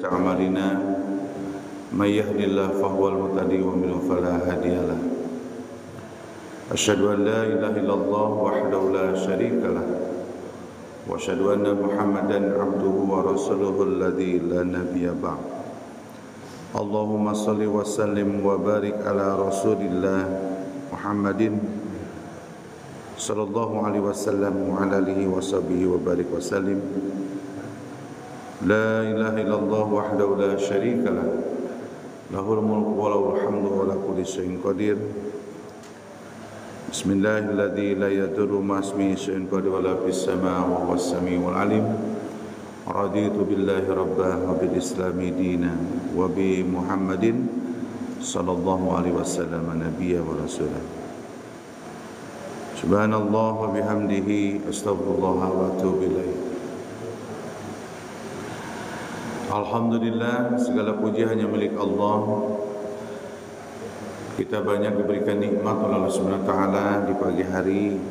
سيئات أعمالنا من يهد الله فهو المهتدي ومن يضلل فلا هادي له أشهد أن لا إله إلا الله وحده لا شريك له وأشهد أن محمدا عبده ورسوله الذي لا نبي بعد اللهم صل وسلم وبارك على رسول الله محمد صلى الله عليه وسلم وعلى آله وصحبه وبارك وسلم لا إله إلا الله وحده لا شريك له له الملك وله الحمد وعلى كل شيء قدير بسم الله الذي لا يضر مع اسمه شيء قدير ولا في السماء وهو السميع العليم رضيت بالله ربا وبالإسلام دينا وبمحمد صلى الله عليه وسلم نبيا ورسولا Subhanallah wa bihamdihi astaghfirullah wa atubu ilaih. Alhamdulillah, segala puji hanya milik Allah. Kita banyak diberikan nikmat oleh Allah Subhanahu wa taala di pagi hari.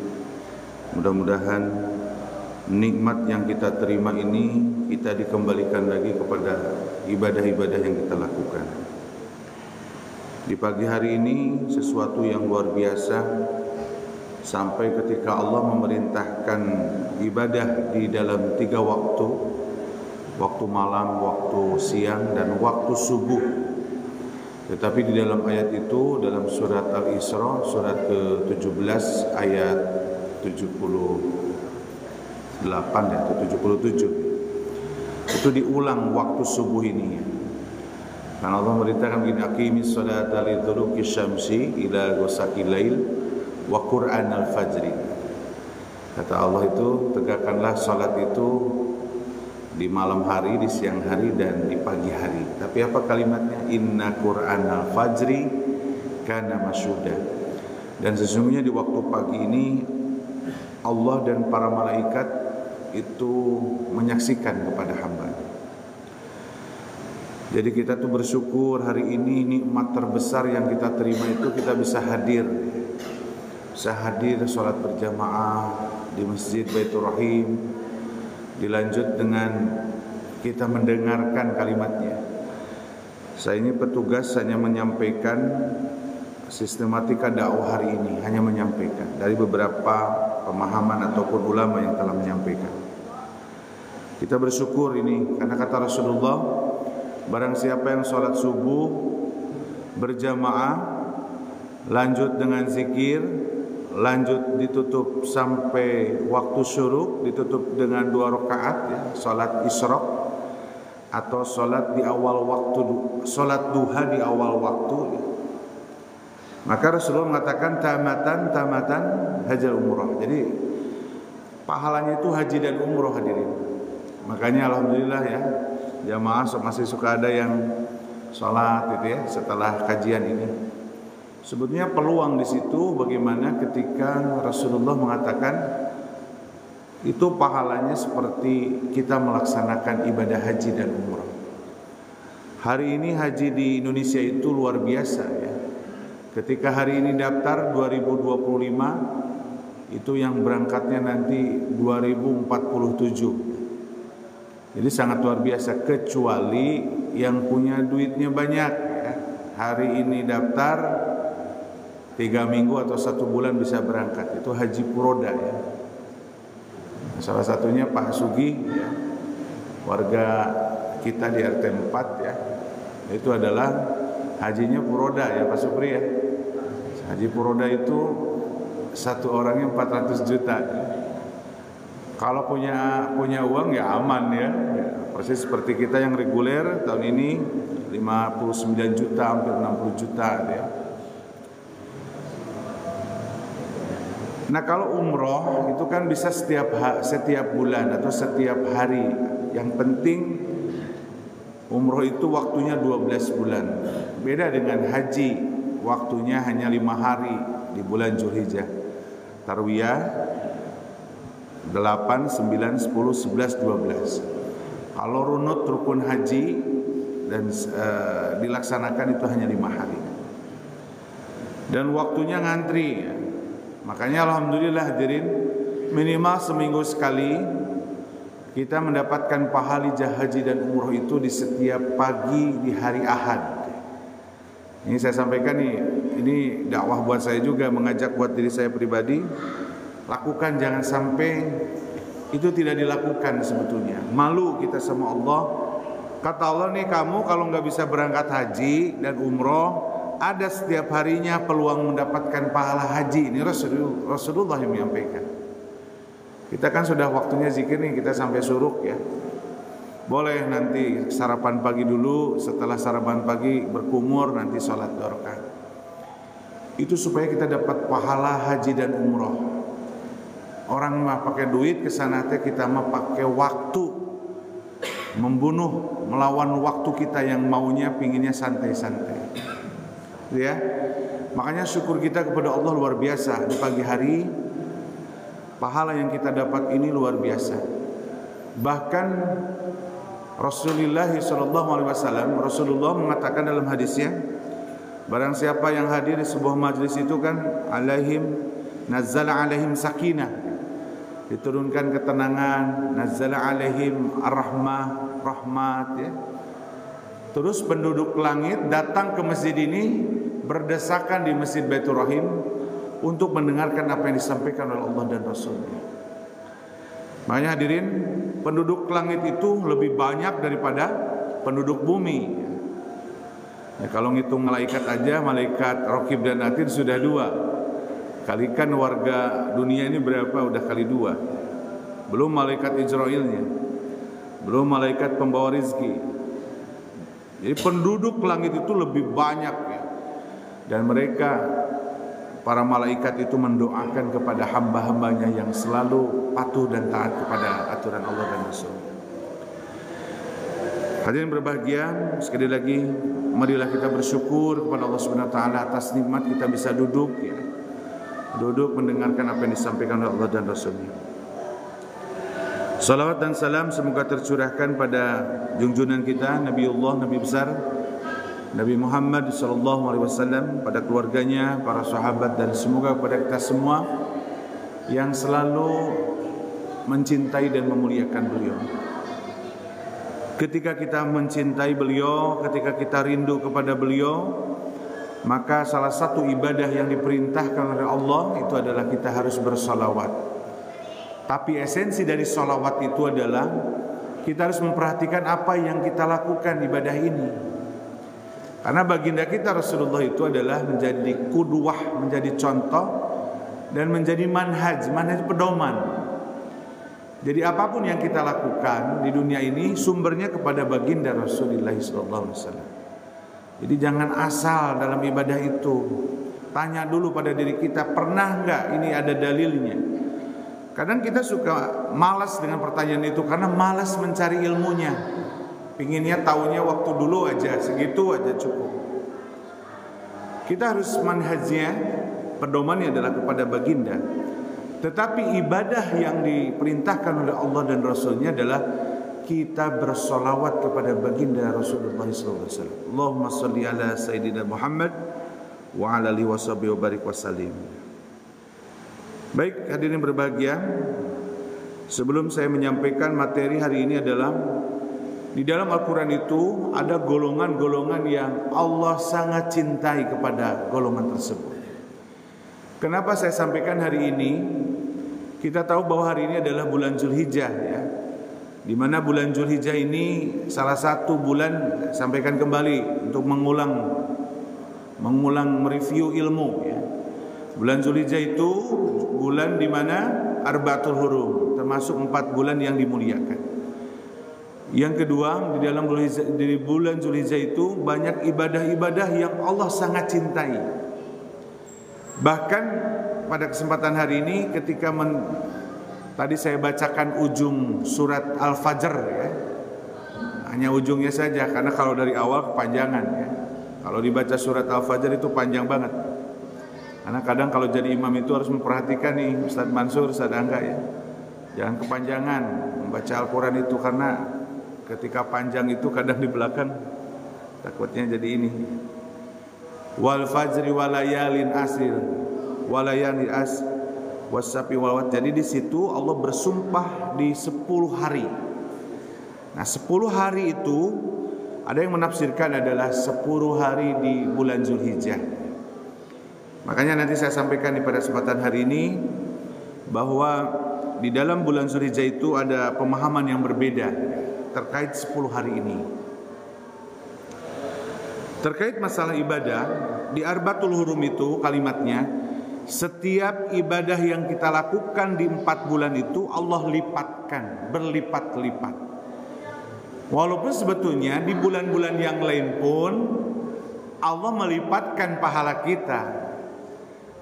Mudah-mudahan nikmat yang kita terima ini kita dikembalikan lagi kepada ibadah-ibadah yang kita lakukan. Di pagi hari ini sesuatu yang luar biasa. Sampai ketika Allah memerintahkan ibadah di dalam 3 waktu, waktu malam, waktu siang, dan waktu subuh. Tetapi di dalam ayat itu, dalam surat Al-Isra, surat ke-17 ayat 78 atau 77, itu diulang waktu subuh ini. Karena Allah memerintahkan begini, aqimis sholata liduluki syamsi ila ghasaqil lail wa Qur'an al-fajri. Kata Allah itu, tegakkanlah salat itu di malam hari, di siang hari, dan di pagi hari. Tapi apa kalimatnya? Inna Qur'an al-fajri kana masyhuda. Dan sesungguhnya di waktu pagi ini Allah dan para malaikat itu menyaksikan kepada hamba. Jadi kita tuh bersyukur hari ini nikmat terbesar yang kita terima itu kita bisa hadir sholat berjamaah di Masjid Baitur Rahim, dilanjut dengan kita mendengarkan kalimatnya. Saya ini petugas hanya menyampaikan sistematika dakwah hari ini, hanya menyampaikan dari beberapa pemahaman ataupun ulama yang telah menyampaikan. Kita bersyukur ini karena kata Rasulullah, barang siapa yang sholat subuh berjamaah, lanjut dengan zikir, lanjut ditutup sampai waktu syuruk, ditutup dengan 2 rakaat ya, salat isyraq atau salat di awal waktu, salat duha di awal waktu ya. Maka Rasulullah mengatakan tamatan haji umrah. Jadi pahalanya itu haji dan umrah hadirin. Makanya alhamdulillah ya, jamaah masih suka ada yang salat itu ya setelah kajian ini. Sebetulnya peluang di situ bagaimana ketika Rasulullah mengatakan itu pahalanya seperti kita melaksanakan ibadah haji dan umrah. Hari ini haji di Indonesia itu luar biasa ya. Ketika hari ini daftar 2025, itu yang berangkatnya nanti 2047. Jadi sangat luar biasa, kecuali yang punya duitnya banyak ya. Hari ini daftar 3 minggu atau 1 bulan bisa berangkat. Itu haji puroda ya. Salah satunya Pak Sugi ya, warga kita di RT 4 ya. Itu adalah hajinya puroda ya Pak Supri ya. Haji puroda itu satu orangnya 400 juta. Kalau punya uang ya aman ya. Persis seperti kita yang reguler tahun ini 59 juta, hampir 60 juta ya. Nah kalau umroh itu kan bisa setiap bulan atau setiap hari. Yang penting umroh itu waktunya 12 bulan. Beda dengan haji, waktunya hanya 5 hari di bulan Zulhijjah. Tarwiyah 8, 9, 10, 11, 12. Kalau runut rukun haji dan dilaksanakan itu hanya 5 hari. Dan waktunya ngantri ya. Makanya alhamdulillah hadirin, minimal seminggu sekali kita mendapatkan pahala haji dan umroh itu di setiap pagi di hari Ahad. Ini saya sampaikan nih, ini dakwah buat saya juga, mengajak buat diri saya pribadi. Lakukan, jangan sampai itu tidak dilakukan sebetulnya. Malu kita sama Allah. Kata Allah nih, kamu kalau nggak bisa berangkat haji dan umroh, ada setiap harinya peluang mendapatkan pahala haji. Ini Rasulullah yang menyampaikan. Kita kan sudah waktunya zikir nih, kita sampai suruk ya. Boleh nanti sarapan pagi dulu, setelah sarapan pagi berkumur, nanti sholat 2 rakaat. Itu supaya kita dapat pahala haji dan umroh. Orang mah pakai duit ke sana teh, kita mah pakai waktu. Membunuh, melawan waktu kita yang maunya pinginnya santai-santai. Ya. Makanya syukur kita kepada Allah luar biasa di pagi hari. Pahala yang kita dapat ini luar biasa. Bahkan Rasulullah SAW, Rasulullah mengatakan dalam hadisnya, barang siapa yang hadir di sebuah majlis itu kan nazzala alaihim sakinah, diturunkan ketenangan, nazzala alaihim rahmat ya. Terus penduduk langit datang ke masjid ini, berdesakan di Masjid Baitur Rahim untuk mendengarkan apa yang disampaikan oleh Allah dan Rasulnya. Makanya hadirin, penduduk langit itu lebih banyak daripada penduduk bumi. Ya, kalau ngitung malaikat aja, malaikat Raqib dan Atid sudah 2. Kalikan warga dunia ini berapa? Udah kali 2. Belum malaikat Israilnya, belum malaikat pembawa rizki. Jadi penduduk langit itu lebih banyak ya. Dan mereka, para malaikat itu mendoakan kepada hamba-hambanya yang selalu patuh dan taat kepada aturan Allah dan Rasul. Hadirin berbahagia, sekali lagi marilah kita bersyukur kepada Allah Subhanahu wa taala atas nikmat kita bisa duduk ya. Duduk mendengarkan apa yang disampaikan oleh Allah dan Rasulnya. Salawat dan salam semoga tercurahkan pada junjungan kita Nabiullah, Nabi besar Nabi Muhammad SAW, pada keluarganya, para sahabat, dan semoga kepada kita semua yang selalu mencintai dan memuliakan beliau. Ketika kita mencintai beliau, ketika kita rindu kepada beliau, maka salah satu ibadah yang diperintahkan oleh Allah itu adalah kita harus bersolawat. Tapi esensi dari solawat itu adalah kita harus memperhatikan apa yang kita lakukan ibadah ini. Karena baginda kita Rasulullah itu adalah menjadi qudwah, menjadi contoh dan menjadi manhaj pedoman. Jadi apapun yang kita lakukan di dunia ini sumbernya kepada baginda Rasulullah SAW. Jadi jangan asal dalam ibadah itu. Tanya dulu pada diri kita, pernah enggak ini ada dalilnya? Kadang kita suka malas dengan pertanyaan itu karena malas mencari ilmunya. Pinginnya taunya waktu dulu aja, segitu aja cukup. Kita harus manhajnya, pedomannya adalah kepada baginda. Tetapi ibadah yang diperintahkan oleh Allah dan Rasulnya adalah kita bersolawat kepada baginda Rasulullah SAW. Allahumma salli ala Sayyidina Muhammad wa ala alihi washabihi wa barik wasallim. Baik hadirin berbahagia, sebelum saya menyampaikan materi hari ini adalah di dalam Al-Quran itu ada golongan-golongan yang Allah sangat cintai kepada golongan tersebut. Kenapa saya sampaikan hari ini? Kita tahu bahwa hari ini adalah bulan Zulhijjah ya. Di mana bulan Zulhijjah ini salah satu bulan, sampaikan kembali untuk mengulang mereview ilmu ya. Bulan Zulhijjah itu bulan di mana Arba'atul Hurum, termasuk 4 bulan yang dimuliakan. Yang kedua, di dalam bulan Zulhijjah itu banyak ibadah-ibadah yang Allah sangat cintai. Bahkan pada kesempatan hari ini ketika tadi saya bacakan ujung surat Al-Fajr ya. Hanya ujungnya saja karena kalau dari awal kepanjangan ya. Kalau dibaca surat Al-Fajr itu panjang banget. Karena kadang kalau jadi imam itu harus memperhatikan nih Ustaz Mansur, Ustaz Angga ya. Jangan kepanjangan membaca Al-Quran itu karena ketika panjang itu kadang di belakang takutnya jadi ini. Wal fajri walayalin asir walayani as wasapi walwat. Jadi di situ Allah bersumpah di 10 hari. Nah 10 hari itu ada yang menafsirkan adalah 10 hari di bulan Zulhijjah. Makanya nanti saya sampaikan pada kesempatan hari ini bahwa di dalam bulan Zulhijjah itu ada pemahaman yang berbeda terkait 10 hari ini. Terkait masalah ibadah, di Arba'atul Hurum itu kalimatnya, setiap ibadah yang kita lakukan di 4 bulan itu Allah lipatkan, berlipat-lipat. Walaupun sebetulnya di bulan-bulan yang lain pun Allah melipatkan pahala kita.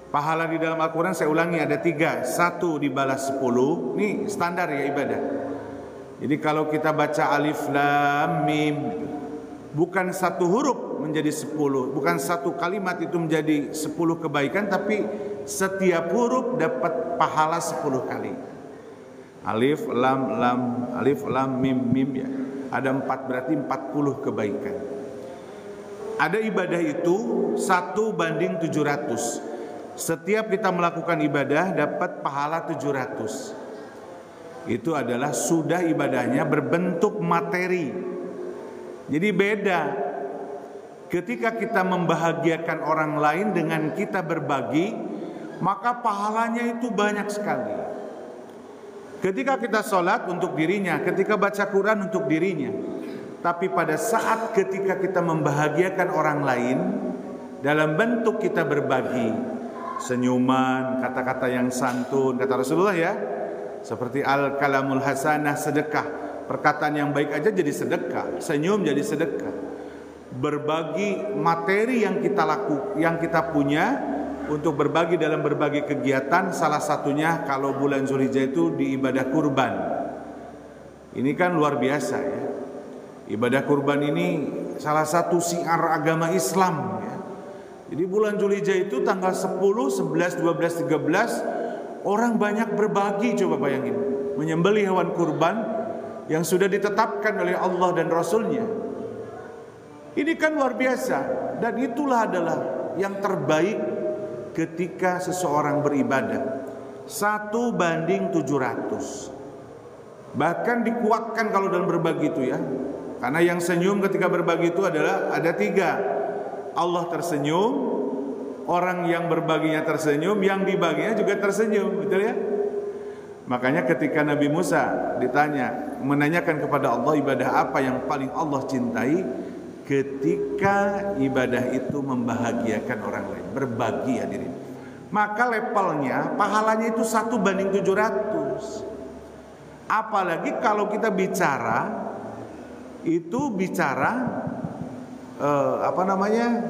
Pahala di dalam Al-Quran saya ulangi ada 3. 1 dibalas 10. Ini standar ya ibadah. Jadi kalau kita baca alif lam mim, bukan satu huruf menjadi 10, bukan satu kalimat itu menjadi 10 kebaikan, tapi setiap huruf dapat pahala 10 kali. Alif lam lam, alif lam mim mim ya. Ada 4 berarti 40 kebaikan. Ada ibadah itu 1 banding 700. Setiap kita melakukan ibadah dapat pahala 700. Itu adalah sudah ibadahnya berbentuk materi. Jadi beda ketika kita membahagiakan orang lain dengan kita berbagi, maka pahalanya itu banyak sekali. Ketika kita sholat untuk dirinya, ketika baca Quran untuk dirinya. Tapi pada saat ketika kita membahagiakan orang lain dalam bentuk kita berbagi, senyuman, kata-kata yang santun, kata Rasulullah ya, seperti al-kalamul hasanah, sedekah. Perkataan yang baik aja jadi sedekah, senyum jadi sedekah. Berbagi materi yang kita punya untuk berbagi dalam berbagai kegiatan, salah satunya kalau bulan Zulhijjah itu di ibadah kurban. Ini kan luar biasa ya. Ibadah kurban ini salah satu syiar agama Islam ya. Jadi bulan Zulhijjah itu tanggal 10, 11, 12, 13 orang banyak berbagi, coba bayangin. Menyembelih hewan kurban yang sudah ditetapkan oleh Allah dan Rasulnya. Ini kan luar biasa. Dan itulah adalah yang terbaik ketika seseorang beribadah. 1 banding 700. Bahkan dikuatkan kalau dalam berbagi itu ya. Karena yang senyum ketika berbagi itu adalah ada 3. Allah tersenyum, orang yang berbaginya tersenyum, yang dibaginya juga tersenyum, betul ya? Makanya ketika Nabi Musa menanyakan kepada Allah ibadah apa yang paling Allah cintai, ketika ibadah itu membahagiakan orang lain, berbagi hadirin. Maka levelnya, pahalanya itu 1 banding 700. Apalagi kalau kita bicara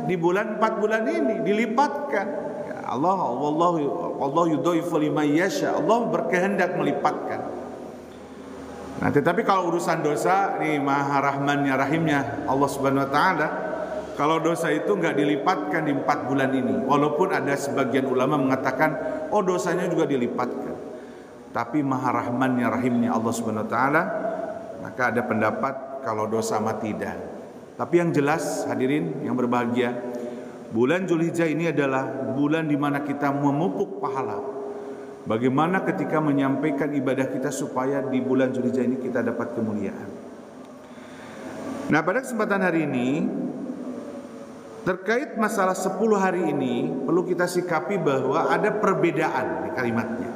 di bulan 4 bulan ini dilipatkan. Allah yudhaifu liman yasha. Allah berkehendak melipatkan. Nah, tetapi kalau urusan dosa nih, Maha Rahmannya Rahimnya Allah Subhanahu wa taala, kalau dosa itu enggak dilipatkan di 4 bulan ini. Walaupun ada sebagian ulama mengatakan dosanya juga dilipatkan. Tapi Maha Rahmannya Rahimnya Allah Subhanahu wa taala, maka ada pendapat kalau dosa mah tidak. Tapi yang jelas hadirin yang berbahagia, bulan Zulhijjah ini adalah bulan di mana kita memupuk pahala. Bagaimana ketika menyampaikan ibadah kita supaya di bulan Zulhijjah ini kita dapat kemuliaan. Nah, pada kesempatan hari ini terkait masalah 10 hari ini perlu kita sikapi bahwa ada perbedaan di kalimatnya.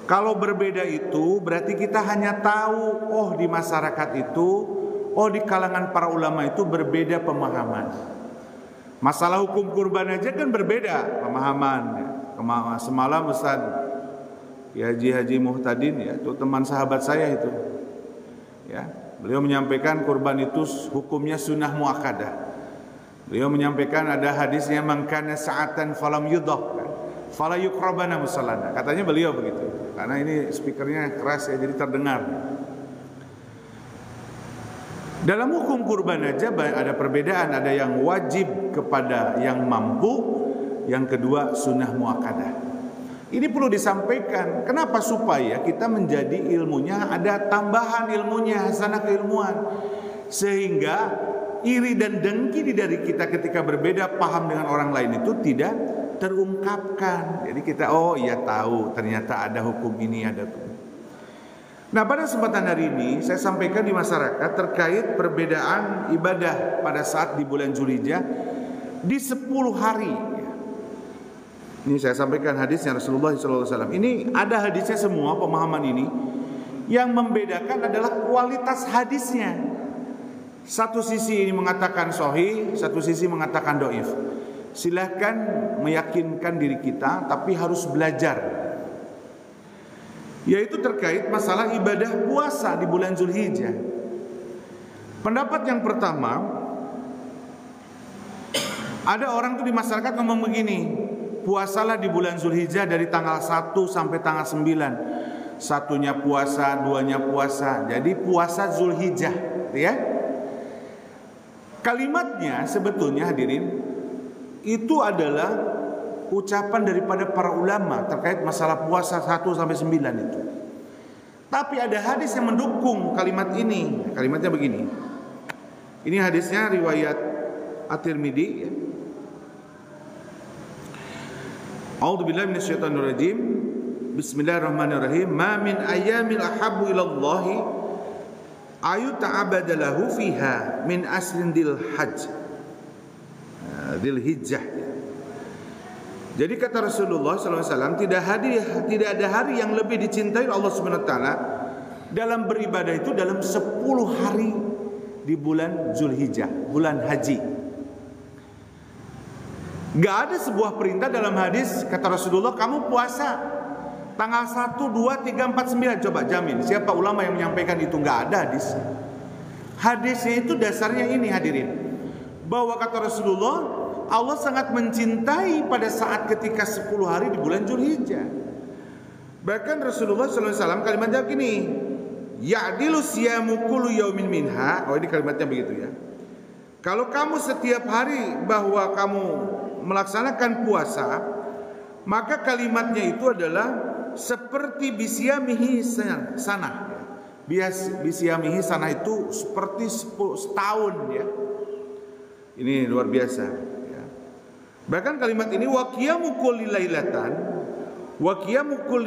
Kalau berbeda itu berarti kita hanya tahu di masyarakat itu, di kalangan para ulama itu berbeda pemahaman. Masalah hukum kurban aja kan berbeda pemahaman. Semalam Ustaz Haji Muhtadin ya, itu teman sahabat saya itu. Ya, beliau menyampaikan kurban itu hukumnya sunnah muakkadah. Beliau menyampaikan ada hadisnya man kana sa'atan falam yudhah fala yuqrabana musallana. Katanya beliau begitu. Karena ini speakernya keras ya, jadi terdengar. Dalam hukum kurban aja ada perbedaan, ada yang wajib kepada yang mampu, yang kedua sunnah muakkadah. Ini perlu disampaikan. Kenapa? Supaya kita menjadi ilmunya ada tambahan ilmunya, hasanah keilmuan. Sehingga iri dan dengki dari kita ketika berbeda paham dengan orang lain itu tidak terungkapkan. Jadi kita iya tahu ternyata ada hukum ini, ada hukum. Nah, pada kesempatan hari ini saya sampaikan di masyarakat terkait perbedaan ibadah pada saat di bulan Zulhijjah di 10 hari. Ini saya sampaikan hadisnya Rasulullah SAW. Ini ada hadisnya semua, pemahaman ini. Yang membedakan adalah kualitas hadisnya. Satu sisi ini mengatakan sahih, satu sisi mengatakan dhaif. Silahkan meyakinkan diri kita, tapi harus belajar. Yaitu terkait masalah ibadah puasa di bulan Zulhijjah. Pendapat yang pertama, ada orang tuh di masyarakat ngomong begini, puasalah di bulan Zulhijjah dari tanggal 1 sampai tanggal 9. Satunya puasa, duanya puasa. Jadi puasa Zulhijjah, ya. Kalimatnya sebetulnya hadirin itu adalah ucapan daripada para ulama terkait masalah puasa 1 sampai 9 itu. Tapi ada hadis yang mendukung kalimat ini. Kalimatnya begini. Ini hadisnya riwayat At-Tirmidzi, ya. A'udzubillahi minasyaitonirrajim. Bismillahirrahmanirrahim. Ma min ayyamin ahabbu ilallahi ayu ta'abada lahu fiha min asrin dil hijjah. Jadi kata Rasulullah SAW, tidak ada hari yang lebih dicintai Allah Subhanahu Wa Taala dalam beribadah itu dalam 10 hari di bulan Zulhijjah, bulan haji. Gak ada sebuah perintah dalam hadis kata Rasulullah kamu puasa tanggal 1, 2, 3, 4, 9. Coba jamin siapa ulama yang menyampaikan itu? Gak ada hadis. Hadisnya itu dasarnya ini hadirin, bahwa kata Rasulullah Allah sangat mencintai pada saat ketika 10 hari di bulan Zulhijjah. Bahkan Rasulullah SAW kalimatnya begini, ya'dilu siyamu kullu yaumin minha. Oh, ini kalimatnya begitu, ya. Kalau kamu setiap hari bahwa kamu melaksanakan puasa, maka kalimatnya itu adalah seperti bisyamihi sana. Bisyamihi sana itu seperti setahun, ya. Ini luar biasa. Bahkan kalimat ini wa qiyamu kulli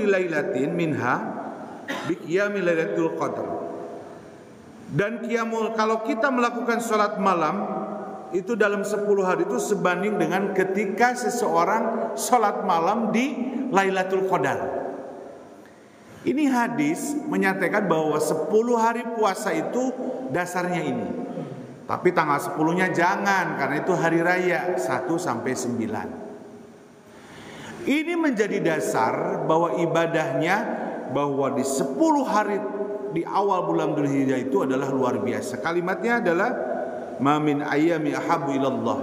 lailatin minha bi qiyami lailatul qadar. Dan qiyamul, kalau kita melakukan salat malam itu dalam 10 hari itu sebanding dengan ketika seseorang salat malam di Lailatul Qadar. Ini hadis menyatakan bahwa 10 hari puasa itu dasarnya ini. Tapi tanggal 10-nya jangan, karena itu hari raya 1 sampai 9. Ini menjadi dasar bahwa ibadahnya, bahwa di 10 hari di awal bulan Dzulhijjah itu adalah luar biasa. Kalimatnya adalah ma min ayyami ahabbu ilallah.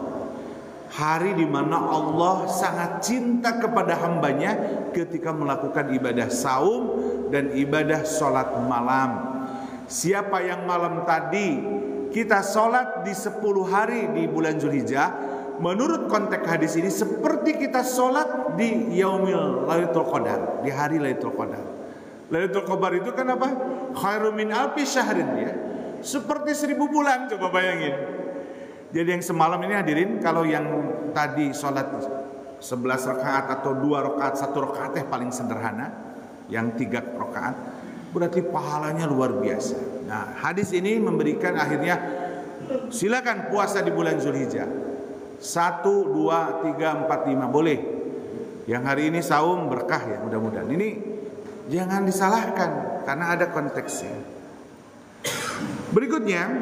Hari di mana Allah sangat cinta kepada hambanya ketika melakukan ibadah saum dan ibadah sholat malam. Siapa yang malam tadi kita sholat di 10 hari di bulan Zulhijjah, menurut konteks hadis ini seperti kita sholat di yaumil Lailatul Qadar, di hari Lailatul Qadar. Lailatul Qadar itu kan apa? Khairum min alfi syahrin, ya. Seperti 1000 bulan, coba bayangin. Jadi yang semalam ini hadirin, kalau yang tadi sholat 11 rakaat atau 2 rakaat, 1 rakaat paling sederhana, yang 3 rakaat, berarti pahalanya luar biasa. Nah, hadis ini memberikan akhirnya silakan puasa di bulan Zulhijjah 1, 2, 3, 4, 5 boleh. Yang hari ini saum berkah, ya, mudah-mudahan. Ini jangan disalahkan karena ada konteksnya. Berikutnya,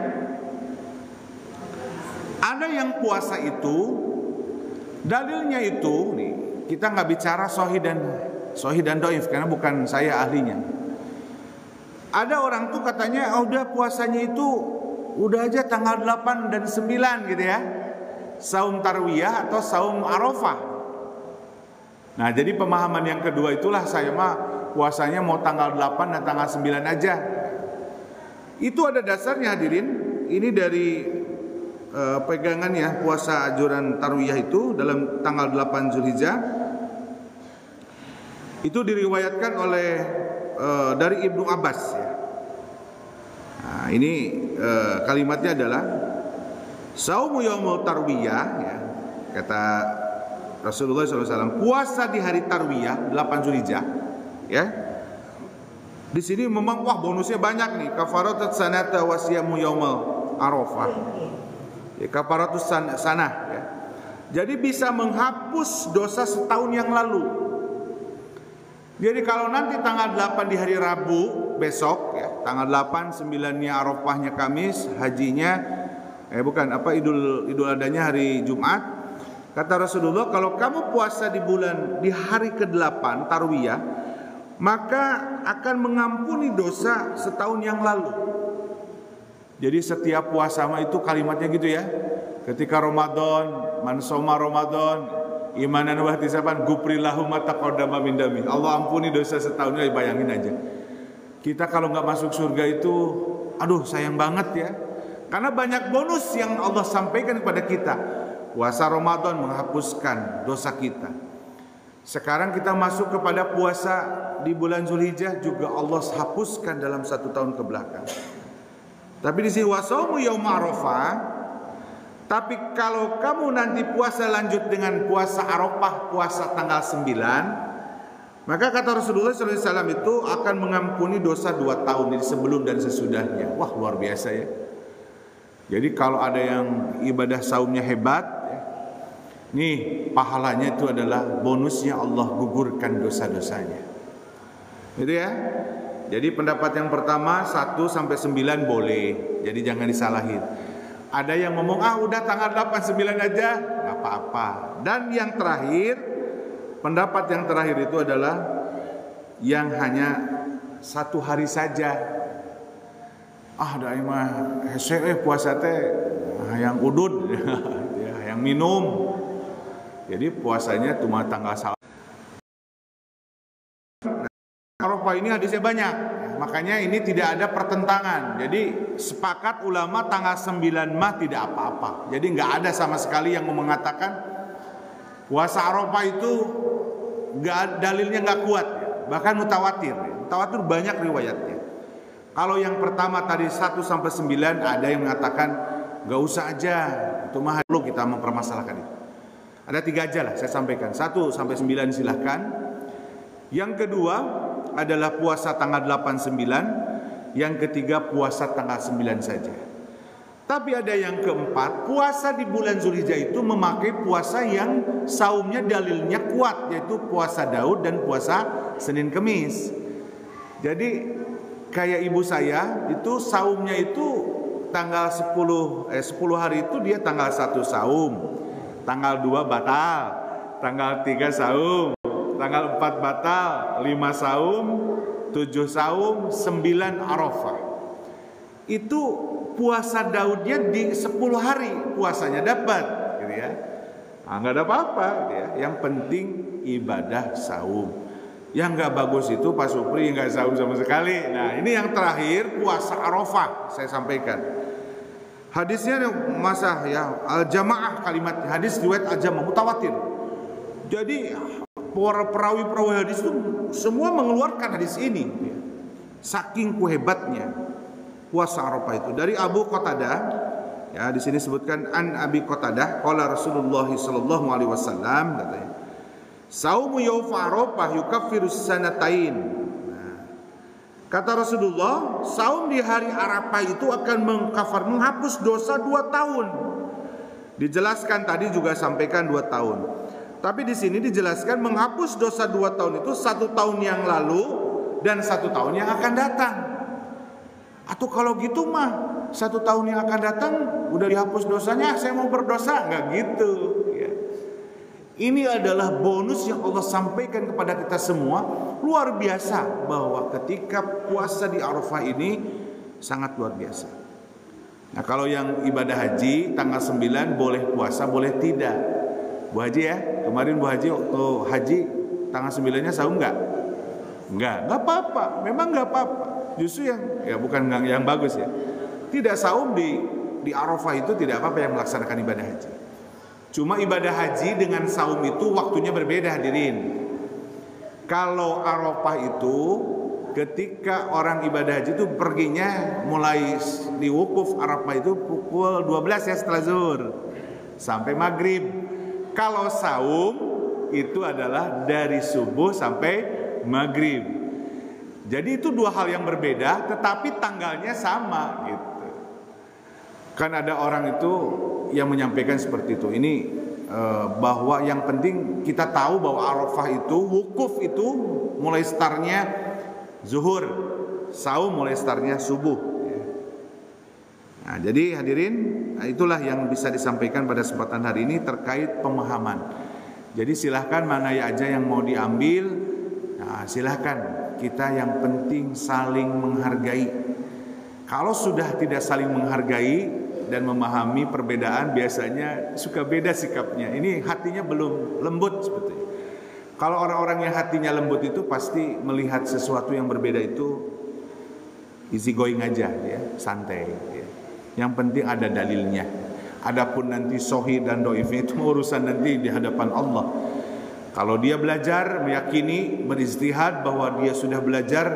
ada yang puasa itu dalilnya itu nih, kita nggak bicara sahih dan dhaif karena bukan saya ahlinya. Ada orang tuh katanya udah puasanya itu udah aja tanggal 8 dan 9 gitu, ya. Saum tarwiyah atau saum Arafah. Nah, jadi pemahaman yang kedua itulah saya mah puasanya mau tanggal 8 dan tanggal 9 aja. Itu ada dasarnya hadirin. Ini dari pegangannya puasa anjuran tarwiyah itu dalam tanggal 8 Zulhijjah. Itu diriwayatkan oleh dari Ibnu Abbas, ya. Nah, ini kalimatnya adalah saumu yaumul tarwiyah, ya, kata Rasulullah SAW, puasa di hari tarwiyah 8 Zulhijjah, ya, Di sini memang wah bonusnya banyak nih. Kafaratus sanata wa siyamu yaumal Arafah. Ya, kafaratus sanah ya. Jadi bisa menghapus dosa setahun yang lalu. Jadi kalau nanti tanggal 8 di hari Rabu besok ya, tanggal 8 9-nya Arafahnya Kamis, hajinya Idul Adhanya hari Jumat. Kata Rasulullah, kalau kamu puasa di hari ke-8 Tarwiyah, maka akan mengampuni dosa setahun yang lalu. Jadi setiap puasa itu kalimatnya gitu ya. Ketika Ramadan, man shoma Ramadan imanan wa ihtisaban gufrillahu ma taqaddama min dami. Allah ampuni dosa setahun. Bayangin aja. Kita kalau nggak masuk surga itu, aduh sayang banget ya. Karena banyak bonus yang Allah sampaikan kepada kita. Puasa Ramadan menghapuskan dosa kita. Sekarang kita masuk kepada puasa di bulan Zulhijjah, juga Allah hapuskan dalam 1 tahun ke belakang. Tapi di sini wasaumu yaum Arafah. Tapi kalau kamu nanti puasa lanjut dengan puasa Arafah, puasa tanggal 9, maka kata Rasulullah SAW itu akan mengampuni dosa 2 tahun, jadi sebelum dan sesudahnya. Wah, luar biasa ya. Jadi kalau ada yang ibadah saumnya hebat, nih pahalanya itu adalah bonusnya, Allah gugurkan dosa-dosanya. Gitu ya. Jadi pendapat yang pertama 1 sampai 9 boleh. Jadi jangan disalahin. Ada yang ngomong udah tanggal 8 9 aja, nggak apa-apa. Dan yang terakhir, pendapat yang terakhir itu adalah yang hanya 1 hari saja. Daimah puasa teh yang udud yang minum. Jadi puasanya cuma tanggal Arafah ini hadisnya banyak, makanya ini tidak ada pertentangan. Jadi sepakat ulama tanggal 9 mah tidak apa-apa. Jadi nggak ada sama sekali yang mengatakan puasa Arafah itu dalilnya nggak kuat, bahkan mutawatir. Mutawatir banyak riwayatnya. Kalau yang pertama tadi 1 sampai 9 ada yang mengatakan nggak usah aja, itu mah perlu kita mempermasalahkan itu. Ada 3 aja lah saya sampaikan. 1 sampai 9 silahkan. Yang kedua adalah puasa tanggal 8 9. Yang ketiga puasa tanggal 9 saja. Tapi ada yang keempat, puasa di bulan Zulhijjah itu memakai puasa yang saumnya dalilnya kuat, yaitu puasa Daud dan puasa Senin Kemis. Jadi kayak ibu saya itu saumnya itu tanggal 10 hari itu dia tanggal 1 saum, tanggal 2 batal, tanggal 3 saum, tanggal 4 batal, 5 saum, 7 saum, 9 Arafah. Itu puasa Daudnya di 10 hari puasanya dapat, gitu ya. Nggak ada apa-apa, gitu ya. Yang penting ibadah saum. Yang nggak bagus itu Pak Supri nggak saum sama sekali. Nah ini yang terakhir puasa Arafah saya sampaikan. Hadisnya masa ya al-jamaah, kalimat hadis riwayat al-jamaah mutawatir. Jadi perawi-perawi hadis itu semua mengeluarkan hadis ini. Saking hebatnya puasa Arafah itu. Dari Abu Qatadah, ya di sini sebutkan an Abi Qatadah, qala Rasulullah sallallahu alaihi wasallam, katanya, saumu yaum Arafah yukaffirus sanatain. Nah, kata Rasulullah, saum di hari Arafah itu akan menghapus dosa 2 tahun. Dijelaskan tadi juga sampaikan 2 tahun. Tapi di sini dijelaskan menghapus dosa 2 tahun itu 1 tahun yang lalu dan 1 tahun yang akan datang. Atau kalau gitu mah 1 tahun yang akan datang udah dihapus dosanya, saya mau berdosa, nggak gitu. Ya. Ini adalah bonus yang Allah sampaikan kepada kita semua, luar biasa, bahwa ketika puasa di Arafah ini sangat luar biasa. Nah kalau yang ibadah haji tanggal 9 boleh puasa, boleh tidak. Bu Haji ya, kemarin Bu Haji waktu haji tanggal 9-nya saum nggak? Nggak apa-apa, memang nggak apa-apa. Justru yang bukan yang bagus ya. Tidak saum di Arafah itu tidak apa-apa yang melaksanakan ibadah haji. Cuma ibadah haji dengan saum itu waktunya berbeda, hadirin. Kalau Arafah itu ketika orang ibadah haji itu perginya mulai di wukuf Arafah itu pukul 12 ya setelah zuhur sampai maghrib. Kalau saum itu adalah dari subuh sampai maghrib. Jadi itu dua hal yang berbeda, tetapi tanggalnya sama gitu. Kan ada orang itu yang menyampaikan seperti itu. Ini bahwa yang penting kita tahu bahwa Arafah itu, wukuf itu mulai startnya zuhur, saum mulai startnya subuh. Nah, jadi hadirin, itulah yang bisa disampaikan pada kesempatan hari ini terkait pemahaman. Jadi silahkan mana aja yang mau diambil, nah, silahkan. Kita yang penting saling menghargai. Kalau sudah tidak saling menghargai dan memahami perbedaan, biasanya suka beda sikapnya. Ini hatinya belum lembut sebetulnya. Kalau orang-orang yang hatinya lembut itu pasti melihat sesuatu yang berbeda itu easy going aja, ya, santai. Ya. Yang penting ada dalilnya. Adapun nanti sahih dan dhaif itu urusan nanti di hadapan Allah. Kalau dia belajar, meyakini, berijtihad bahwa dia sudah belajar,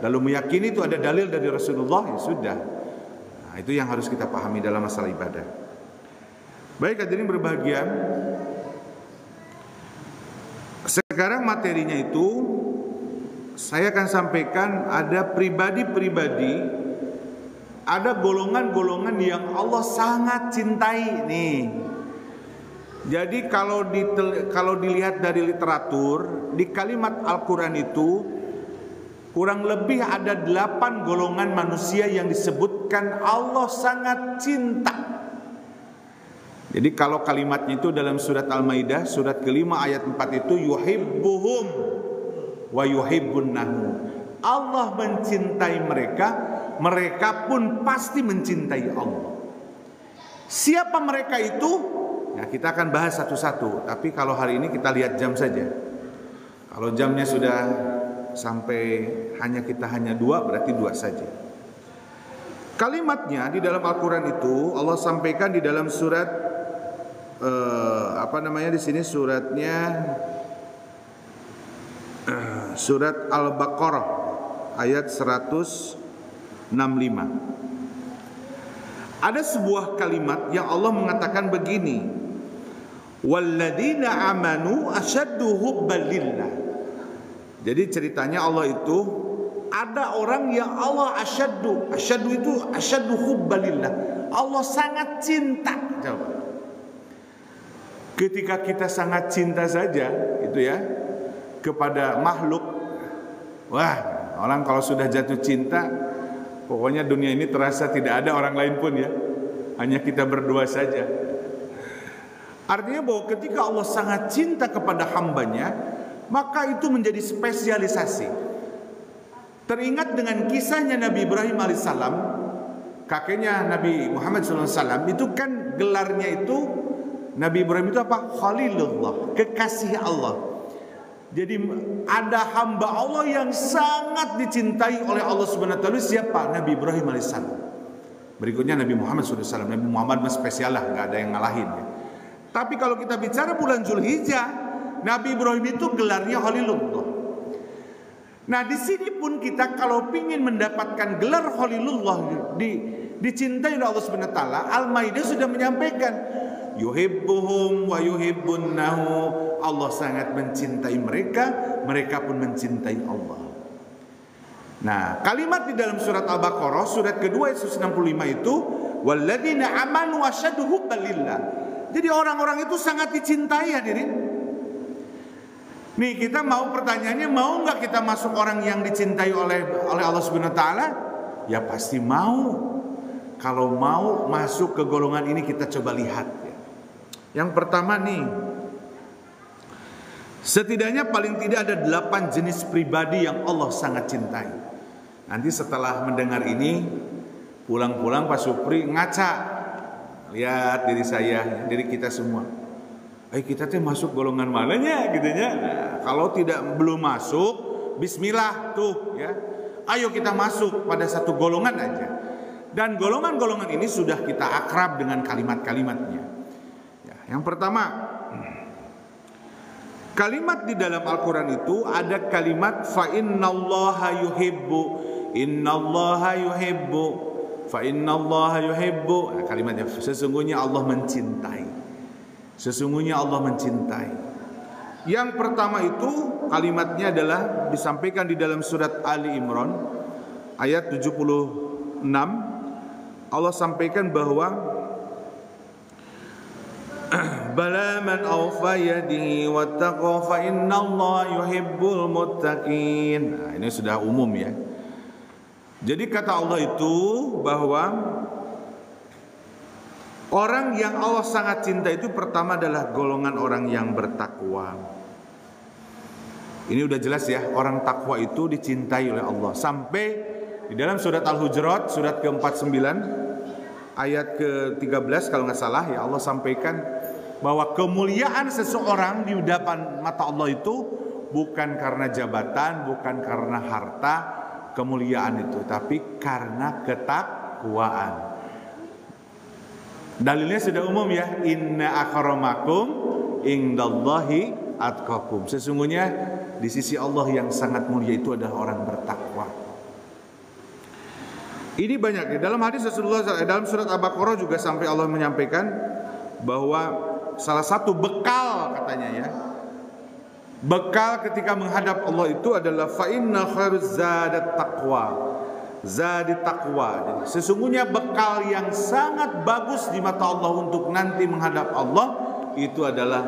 lalu meyakini itu ada dalil dari Rasulullah, ya sudah. Nah, itu yang harus kita pahami dalam masalah ibadah. Baik, hadirin berbahagia. Sekarang materinya itu saya akan sampaikan ada pribadi-pribadi, ada golongan-golongan yang Allah sangat cintai nih. Jadi kalau dilihat dari literatur, di kalimat Al-Quran itu kurang lebih ada 8 golongan manusia yang disebutkan Allah sangat cinta. Jadi kalau kalimatnya itu dalam surat Al-Maidah, surat kelima ayat 4 itu yuhibbuhum wa yuhibbunnahu. Allah mencintai mereka, mereka pun pasti mencintai Allah. Siapa mereka itu? Ya, kita akan bahas satu-satu. Tapi kalau hari ini kita lihat jam saja. Kalau jamnya sudah sampai kita hanya 2, berarti 2 saja. Kalimatnya di dalam Al-Quran itu Allah sampaikan di dalam surat di sini suratnya surat Al-Baqarah ayat 165. Ada sebuah kalimat yang Allah mengatakan begini, walladzina amanu asyaddu hubban lillah. Jadi ceritanya Allah itu ada orang yang Allah asyaddu itu asyaddu hubban lillah. Allah sangat cinta. Coba. Ketika kita sangat cinta saja itu ya kepada makhluk, wah, orang kalau sudah jatuh cinta, pokoknya dunia ini terasa tidak ada orang lain pun ya, hanya kita berdua saja. Artinya bahwa ketika Allah sangat cinta kepada hambanya, maka itu menjadi spesialisasi. Teringat dengan kisahnya Nabi Ibrahim alaihissalam, kakeknya Nabi Muhammad SAW, itu kan gelarnya itu Nabi Ibrahim itu apa? Khalilullah, kekasih Allah. Jadi ada hamba Allah yang sangat dicintai oleh Allah Subhanahu wa taala. Siapa? Nabi Ibrahim alaihissalam. Berikutnya Nabi Muhammad SAW. Nabi Muhammad spesial lah, nggak ada yang ngalahin ya. Tapi kalau kita bicara bulan Zulhijjah, Nabi Ibrahim itu gelarnya Khalilullah. Nah, di sini pun kita kalau ingin mendapatkan gelar Khalilullah, dicintai oleh Allah Subhanahu wa taala, Al-Maidah sudah menyampaikan yuhibbuhum wa yuhibbunnahu. Allah sangat mencintai mereka, mereka pun mencintai Allah. Nah, kalimat di dalam surat Al-Baqarah surat kedua ayat 165 itu walladzina amanu asyaddu hubban lillah. Jadi orang-orang itu sangat dicintai, hadirin. Nih, kita mau pertanyaannya, mau nggak kita masuk orang yang dicintai oleh Allah Subhanahu wa taala? Ya pasti mau. Kalau mau masuk ke golongan ini, kita coba lihat ya. Yang pertama nih, setidaknya paling tidak ada 8 jenis pribadi yang Allah sangat cintai. Nanti setelah mendengar ini, pulang-pulang Pak Supri ngaca, lihat diri saya, diri kita semua. Kita tuh masuk golongan mananya gitu ya. Nah, kalau belum masuk, bismillah tuh ya. Ayo kita masuk pada satu golongan aja. Dan golongan-golongan ini sudah kita akrab dengan kalimat-kalimatnya. Ya, yang pertama, kalimat di dalam Al-Quran itu ada kalimat fa innallaha yuhibbu, innallaha yuhibbu, fa innallaha yuhibbu. Nah, kalimatnya sesungguhnya Allah mencintai. Sesungguhnya Allah mencintai. Yang pertama itu kalimatnya adalah disampaikan di dalam surat Ali Imran ayat 76. Allah sampaikan bahwa bala man awfa yadihi wattaqa fa innallaha yuhibbul muttaqin. Nah, ini sudah umum ya. Jadi kata Allah itu bahwa orang yang Allah sangat cinta itu pertama adalah golongan orang yang bertakwa. Ini udah jelas ya, orang takwa itu dicintai oleh Allah. Sampai di dalam surat Al-Hujurat surat ke-49 ayat ke-13 kalau nggak salah ya, Allah sampaikan bahwa kemuliaan seseorang di hadapan mata Allah itu bukan karena jabatan, bukan karena harta kemuliaan itu, tapi karena ketakwaan. Dalilnya sudah umum ya, inna akramakum indallahi atqakum. Sesungguhnya di sisi Allah yang sangat mulia itu adalah orang bertakwa. Ini banyak ya. Dalam hadis Rasulullah, dalam surat Al-Baqarah juga sampai Allah menyampaikan bahwa salah satu bekal katanya ya, bekal ketika menghadap Allah itu adalah fa inna khairuz zadat taqwa. Zadi taqwa. Jadi sesungguhnya bekal yang sangat bagus di mata Allah untuk nanti menghadap Allah itu adalah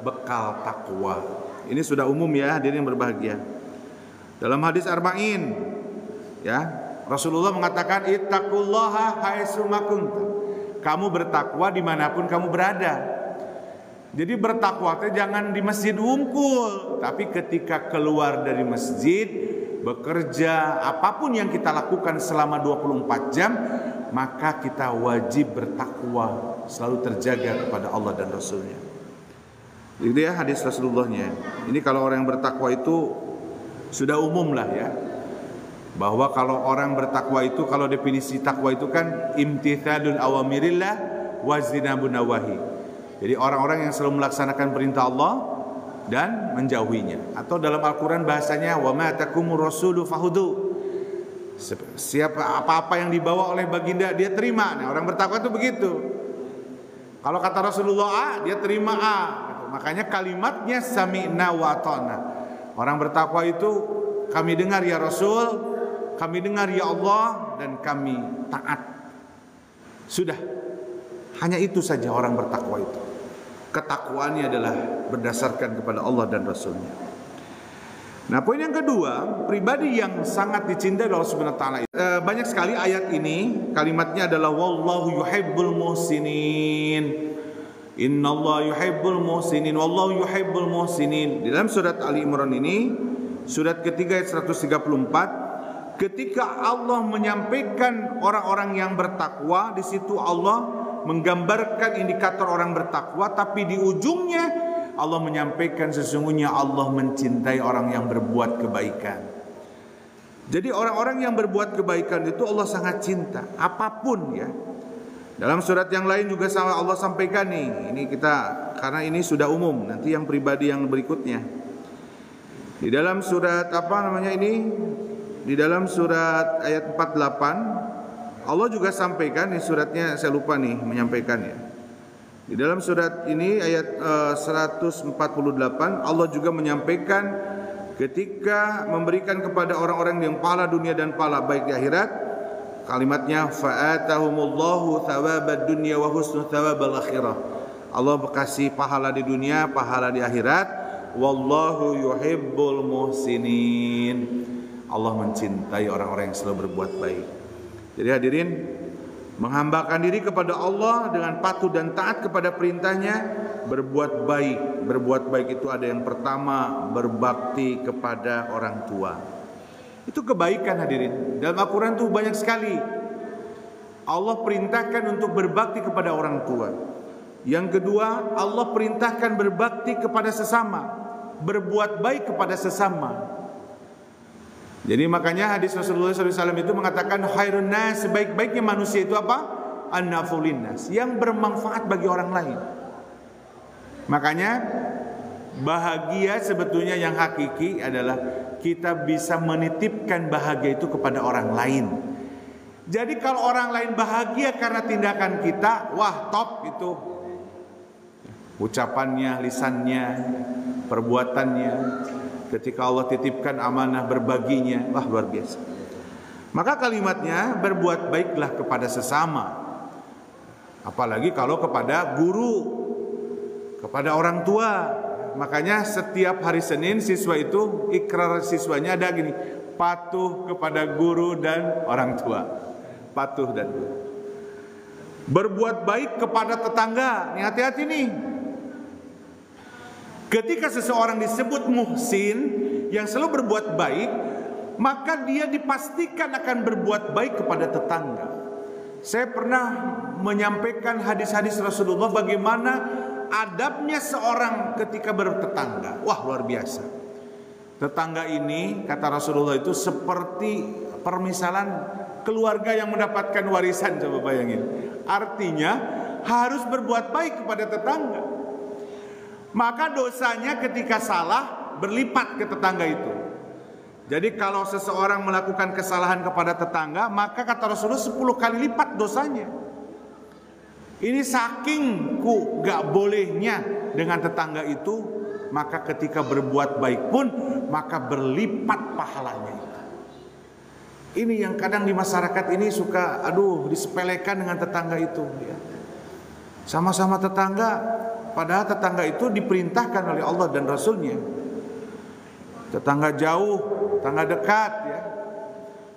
bekal takwa. Ini sudah umum ya, hadirin yang berbahagia. Dalam hadis Arba'in ya, Rasulullah mengatakan ittaqullaha haitsuma kuntum. Kamu bertakwa dimanapun kamu berada. Jadi bertakwa itu jangan di masjid wungkul, tapi ketika keluar dari masjid, bekerja, apapun yang kita lakukan selama 24 jam, maka kita wajib bertakwa, selalu terjaga kepada Allah dan Rasulnya. Itu ya hadis Rasulullahnya. Ini kalau orang yang bertakwa itu sudah umum lah ya, bahwa kalau orang bertakwa itu, kalau definisi takwa itu kan imtithalul awamirillah wazinabun nawahi. Jadi orang-orang yang selalu melaksanakan perintah Allah dan menjauhinya. Atau dalam Al-Quran bahasanya wa ma takumur rasulu fahudu. Siapa apa-apa yang dibawa oleh baginda dia terima. Nah, orang bertakwa itu begitu. Kalau kata Rasulullah A, dia terima A. Makanya kalimatnya sami'na wa ata'na. Orang bertakwa itu kami dengar ya Rasul, kami dengar ya Allah, dan kami taat. Sudah. Hanya itu saja orang bertakwa itu. Ketakwaannya adalah berdasarkan kepada Allah dan Rasulnya. Nah, poin yang kedua, pribadi yang sangat dicintai Allah Subhanahu wa taala. Banyak sekali ayat ini kalimatnya adalah wallahu yuhibbul muhsinin. Innallaha yuhibbul muhsinin wallahu yuhibbul muhsinin. Di dalam surat Ali Imran ini, surat ketiga ayat 134, ketika Allah menyampaikan orang-orang yang bertakwa, di situ Allah menggambarkan indikator orang bertakwa, tapi di ujungnya Allah menyampaikan sesungguhnya Allah mencintai orang yang berbuat kebaikan. Jadi orang-orang yang berbuat kebaikan itu Allah sangat cinta, apapun ya. Dalam surat yang lain juga sama Allah sampaikan nih. Ini kita, karena ini sudah umum, nanti yang pribadi yang berikutnya. Di dalam surat apa namanya ini? Di dalam surat ayat 48 Allah juga sampaikan, nih suratnya saya lupa nih menyampaikannya. Di dalam surat ini ayat 148 Allah juga menyampaikan ketika memberikan kepada orang-orang yang pahala dunia dan pahala baik di akhirat, kalimatnya fa'atahumullahu thawabad dunya wa husnu thawabal akhirah. Allah berkasih pahala di dunia, pahala di akhirat. Wallahu yuhibbul muhsinin. Allah mencintai orang-orang yang selalu berbuat baik. Jadi hadirin, menghambakan diri kepada Allah dengan patuh dan taat kepada perintahnya, berbuat baik. Berbuat baik itu ada yang pertama, berbakti kepada orang tua. Itu kebaikan hadirin. Dalam Al-Quran itu banyak sekali Allah perintahkan untuk berbakti kepada orang tua. Yang kedua, Allah perintahkan berbakti kepada sesama, berbuat baik kepada sesama. Jadi makanya hadis Rasulullah SAW itu mengatakan khairun nas, sebaik-baiknya manusia itu apa? An-nafulin nas, yang bermanfaat bagi orang lain. Makanya bahagia sebetulnya yang hakiki adalah kita bisa menitipkan bahagia itu kepada orang lain. Jadi kalau orang lain bahagia karena tindakan kita, wah top itu. Ucapannya, lisannya, perbuatannya, ketika Allah titipkan amanah berbaginya, wah luar biasa. Maka kalimatnya berbuat baiklah kepada sesama, apalagi kalau kepada guru, kepada orang tua. Makanya setiap hari Senin siswa itu ikrar siswanya ada gini, patuh kepada guru dan orang tua. Patuh dan guru. Berbuat baik kepada tetangga. Nih hati-hati nih. Ketika seseorang disebut muhsin, yang selalu berbuat baik, maka dia dipastikan akan berbuat baik kepada tetangga. Saya pernah menyampaikan hadis-hadis Rasulullah bagaimana adabnya seorang ketika bertetangga. Wah luar biasa. Tetangga ini kata Rasulullah itu seperti permisalan keluarga yang mendapatkan warisan. Coba bayangin. Artinya harus berbuat baik kepada tetangga. Maka dosanya ketika salah berlipat ke tetangga itu. Jadi kalau seseorang melakukan kesalahan kepada tetangga, maka kata Rasulullah 10 kali lipat dosanya. Ini saking gak bolehnya dengan tetangga itu, maka ketika berbuat baik pun maka berlipat pahalanya. Ini yang kadang di masyarakat ini suka disepelekan dengan tetangga itu ya. Sama-sama tetangga, padahal tetangga itu diperintahkan oleh Allah dan Rasulnya. Tetangga jauh, tetangga dekat ya.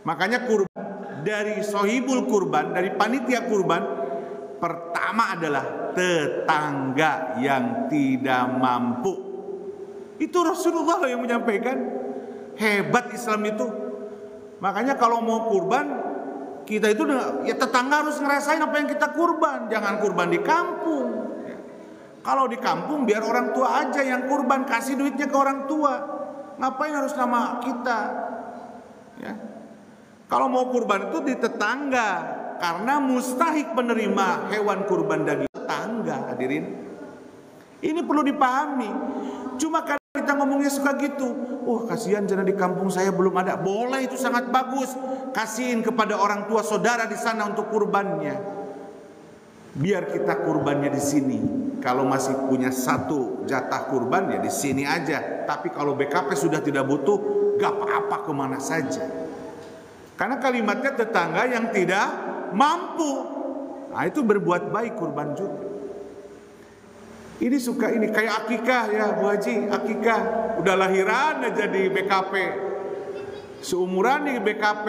Makanya kurban dari sohibul kurban, dari panitia kurban, pertama adalah tetangga yang tidak mampu. Itu Rasulullah yang menyampaikan. Hebat Islam itu. Makanya kalau mau kurban, kita itu ya tetangga harus ngerasain apa yang kita kurban. Jangan kurban di kampung ya. Kalau di kampung biar orang tua aja yang kurban, kasih duitnya ke orang tua. Ngapain harus nama kita ya. Kalau mau kurban itu di tetangga, karena mustahik menerima hewan kurban daging tetangga. Hadirin, ini perlu dipahami. Cuma kalau kita ngomongnya suka gitu, kasihan jangan di kampung saya belum ada. Boleh, itu sangat bagus. Kasihin kepada orang tua saudara di sana untuk kurbannya. Biar kita kurbannya di sini. Kalau masih punya satu jatah kurban ya di sini aja. Tapi kalau BKP sudah tidak butuh, gak apa-apa kemana saja. Karena kalimatnya tetangga yang tidak mampu. Nah itu berbuat baik kurban juga. Ini suka ini kayak akikah ya Bu Haji, akikah udah lahiran aja di BKP, seumuran di BKP,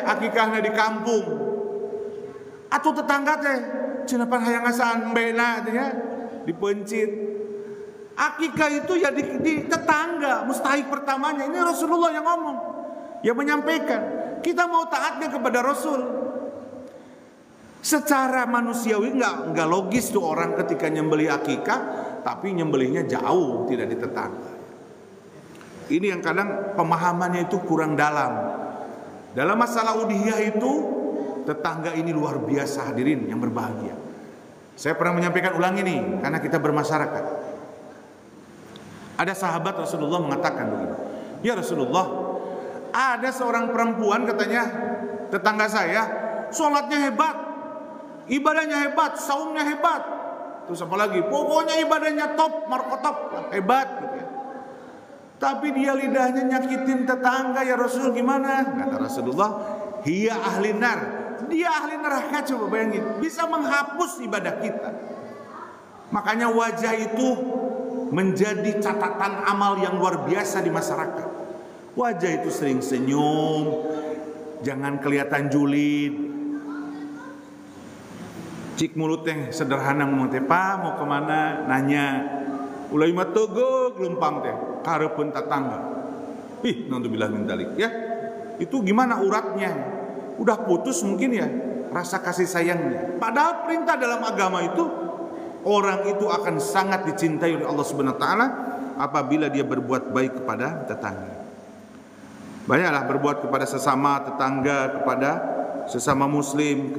akikahnya di kampung. Atau tetangga teh cenapan hayangasaan mbena ya dipencit. Akikah itu ya di tetangga, mustahik pertamanya. Ini Rasulullah yang ngomong, yang menyampaikan. Kita mau taatnya kepada Rasul. Secara manusiawi nggak logis tuh orang ketika nyembelih akikah, tapi nyembelihnya jauh, tidak di tetangga. Ini yang kadang pemahamannya itu kurang dalam. Dalam masalah udhiyah itu, tetangga ini luar biasa hadirin yang berbahagia. Saya pernah menyampaikan ulang ini karena kita bermasyarakat. Ada sahabat Rasulullah mengatakan begini, ya Rasulullah, ada seorang perempuan katanya tetangga saya, sholatnya hebat, ibadahnya hebat, saumnya hebat. Terus apa lagi? Pokoknya ibadahnya top, markotop, hebat gitu ya. Tapi dia lidahnya nyakitin tetangga, ya Rasul gimana? Kata Rasulullah, hiya ahli nar. Dia ahli neraka, coba bayangin. Bisa menghapus ibadah kita. Makanya wajah itu menjadi catatan amal yang luar biasa di masyarakat. Wajah itu sering senyum, jangan kelihatan julid. Cik mulut yang sederhana ngomong teh, "Pak mau kemana?" Nanya. Ulai mah teguk lumpang teh, karepeun tetangga. Ih, naudzubillah min dzalik ya. Itu gimana uratnya? Udah putus mungkin ya rasa kasih sayangnya. Padahal perintah dalam agama itu orang itu akan sangat dicintai oleh Allah Subhanahu wa taala apabila dia berbuat baik kepada tetangga. Banyaklah berbuat kepada sesama tetangga, kepada sesama muslim,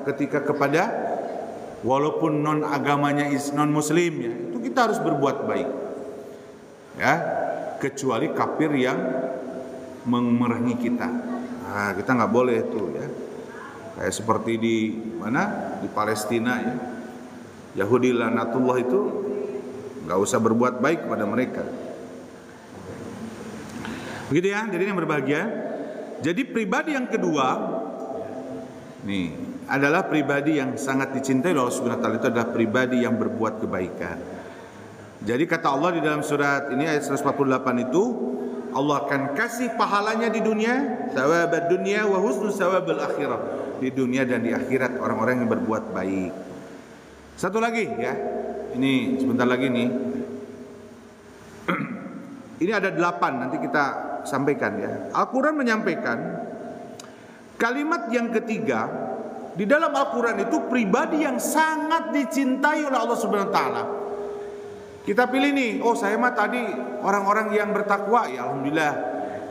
ketika kepada walaupun non agamanya non muslim ya, itu kita harus berbuat baik ya, kecuali kafir yang memerangi kita. Nah, kita nggak boleh itu ya, kayak seperti di mana, di Palestina ya, Yahudi lanatullah itu nggak usah berbuat baik kepada mereka. Begitu ya, jadi yang berbahagia. Jadi pribadi yang kedua nih adalah pribadi yang sangat dicintai oleh Allah Subhanahu wa taala, itu adalah pribadi yang berbuat kebaikan. Jadi kata Allah di dalam surat ini ayat 148 itu, Allah akan kasih pahalanya di dunia, thawabad dunya wa husnul thawabil akhirah, di dunia dan di akhirat orang-orang yang berbuat baik. Satu lagi ya. Ini sebentar lagi nih. Ini ada 8, nanti kita sampaikan ya. Al-Quran menyampaikan kalimat yang ketiga di dalam Al-Quran itu pribadi yang sangat dicintai oleh Allah Subhanahu wa taala. Kita pilih nih, oh saya mah tadi orang-orang yang bertakwa, ya alhamdulillah.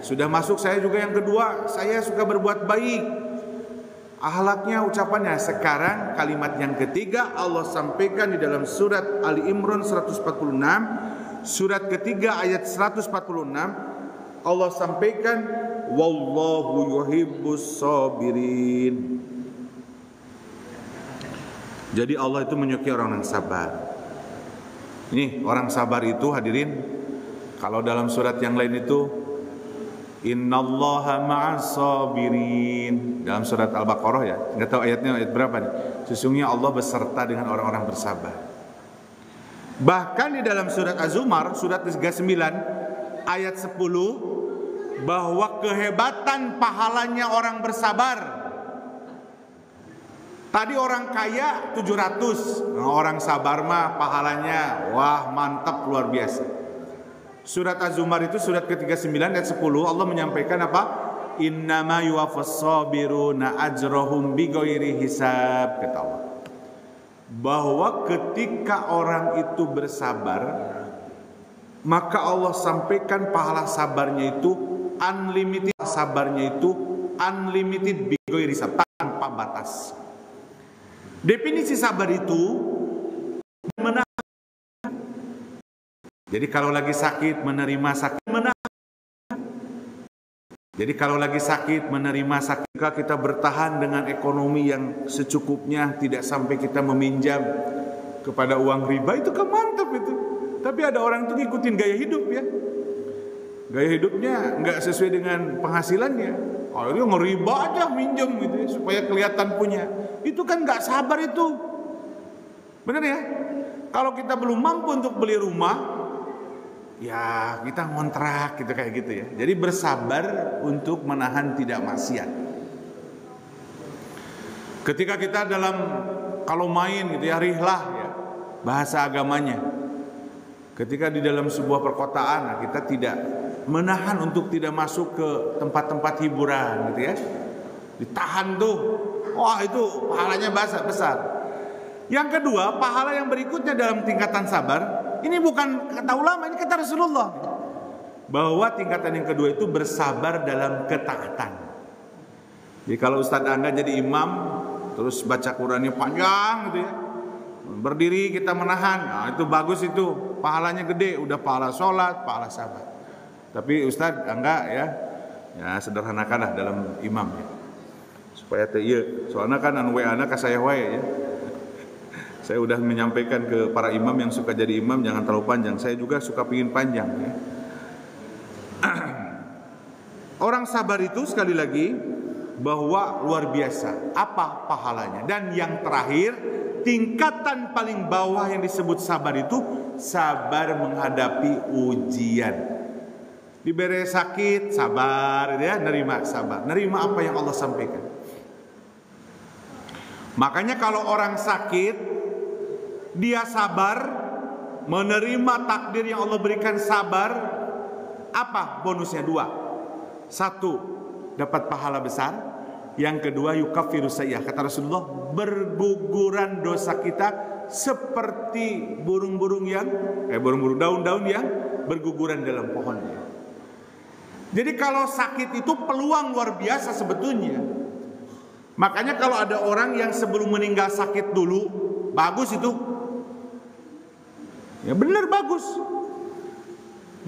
Sudah masuk saya juga yang kedua, saya suka berbuat baik. Akhlaknya, ucapannya. Sekarang kalimat yang ketiga Allah sampaikan di dalam surat Ali Imran 146, surat ketiga ayat 146. Allah sampaikan, wallahu yuhibbus sabirin. Jadi Allah itu menyukai orang yang sabar. Ini orang sabar itu hadirin, kalau dalam surat yang lain itu innallaha ma'as sabirin, dalam surat Al-Baqarah ya, nggak tahu ayatnya ayat berapa nih. Sesungguhnya Allah beserta dengan orang-orang bersabar. Bahkan di dalam surat Az-Zumar surat 39 ayat 10, bahwa kehebatan pahalanya orang bersabar. Tadi orang kaya 700, orang sabar mah pahalanya wah mantap luar biasa. Surat Az-Zumar itu surat ke-39 ayat 10 Allah menyampaikan apa? Innama yuwaffas sabiruna ajrahum bighairi hisab, kata Allah. Bahwa ketika orang itu bersabar, maka Allah sampaikan pahala sabarnya itu unlimited, sabarnya itu unlimited bighairi hisab, tanpa batas. Definisi sabar itu menahan. Jadi kalau lagi sakit menerima sakit, menahan. Jadi kalau lagi sakit menerima sakit, kita bertahan dengan ekonomi yang secukupnya, tidak sampai kita meminjam kepada uang riba, itu kan mantap itu. Tapi ada orang itu ngikutin gaya hidup ya. Gaya hidupnya nggak sesuai dengan penghasilannya. Oh, dia ngeriba aja minjem gitu ya, supaya kelihatan punya. Itu kan nggak sabar itu. Benar ya? Kalau kita belum mampu untuk beli rumah, ya kita ngontrak gitu kayak gitu ya. Jadi bersabar untuk menahan tidak maksiat. Ketika kita dalam kalau main gitu ya, rihlah ya, bahasa agamanya. Ketika di dalam sebuah perkotaan, nah, kita tidak menahan untuk tidak masuk ke tempat-tempat hiburan gitu ya. Ditahan tuh. Wah, itu pahalanya besar. Yang kedua, pahala yang berikutnya dalam tingkatan sabar, ini bukan kata ulama, ini kata Rasulullah. Bahwa tingkatan yang kedua itu bersabar dalam ketaatan. Jadi kalau Ustadz Anda jadi imam, terus baca Qurannya panjang gitu ya, berdiri kita menahan, nah itu bagus, itu pahalanya gede, udah pahala sholat, pahala sabar. Tapi Ustadz enggak ya sederhanakanlah dalam imam ya, supaya iya, soalnya kan anu WA ka saya wae ya. Saya udah menyampaikan ke para imam yang suka jadi imam, jangan terlalu panjang. Saya juga suka pingin panjang ya. Orang sabar itu sekali lagi bahwa luar biasa apa pahalanya. Dan yang terakhir, tingkatan paling bawah yang disebut sabar itu sabar menghadapi ujian. Diberi sakit, sabar ya, nerima, sabar. Nerima apa yang Allah sampaikan. Makanya kalau orang sakit, dia sabar, menerima takdir yang Allah berikan, sabar, apa bonusnya? 2. 1, dapat pahala besar. Yang kedua, yukaffiru sayyi'ah. Kata Rasulullah, berguguran dosa kita seperti burung-burung yang daun-daun yang berguguran dalam pohonnya. Jadi kalau sakit itu peluang luar biasa sebetulnya. Makanya kalau ada orang yang sebelum meninggal sakit dulu, bagus itu. Ya benar, bagus.